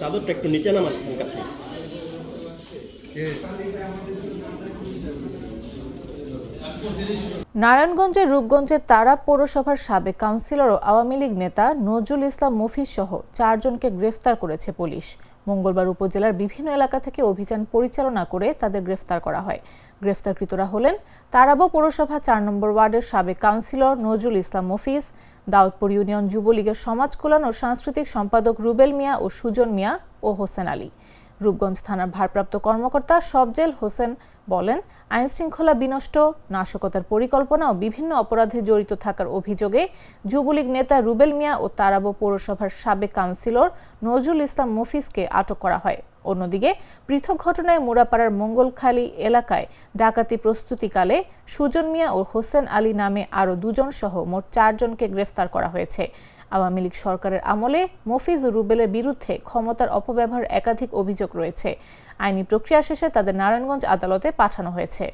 চাদরটা একটু নিচে নামান হালকা থেকে। নারায়ণগঞ্জের রূপগঞ্জের তারা পৌরসভার সাবেক কাউন্সিলর ও আওয়ামী লীগ নেতা নজরুল ইসলাম মফিজ সহ 4 জনকে গ্রেফতার করেছে পুলিশ। মঙ্গলবার উপজেলার বিভিন্ন এলাকা থেকে অভিযান পরিচালনা করে তাদের গ্রেফতার করা হয়। গ্রেফতারকৃতরা হলেন তারাবো পৌরসভা 4 নম্বর ওয়ার্ডের সাবেক কাউন্সিলর নজরুল ইসলাম মফিজ, দাউদপুর ইউনিয়ন যুবলীগের সমাজ কল্যাণ ও সাংস্কৃতিক সম্পাদক রুবেল মিয়া ও সুজন মিয়া ও হোসেন আলী। রূপগঞ্জ থানার ভারপ্রাপ্ত কর্মকর্তা সবজেল হোসেন বলেন, আইনশৃঙ্খলা বিনষ্ট, নাশকতার পরিকল্পনা ও বিভিন্ন অপরাধে জড়িত থাকার অভিযোগে যুবলীগ নেতা রুবেল মিয়া ও তারাবো পৌরসভার সাবেক কাউন্সিলর নজরুল ইসলাম মফিজকে আটক করা হয়। অন্যদিকে পৃথক ঘটনায় মুরাপাড়ার মঙ্গলখালী এলাকায় ডাকাতি প্রস্তুতিকালে সুজন মিয়া ও হোসেন আলী নামে আরও 2 জন সহ মোট 4 জনকে গ্রেফতার করা হয়েছে। আওয়ামী লীগ সরকারের আমলে মফিজ ও রুবেলের বিরুদ্ধে ক্ষমতার অপব্যবহার একাধিক অভিযোগ রয়েছে। আইনি প্রক্রিয়া শেষে তাদের নারায়ণগঞ্জ আদালতে পাঠানো হয়েছে।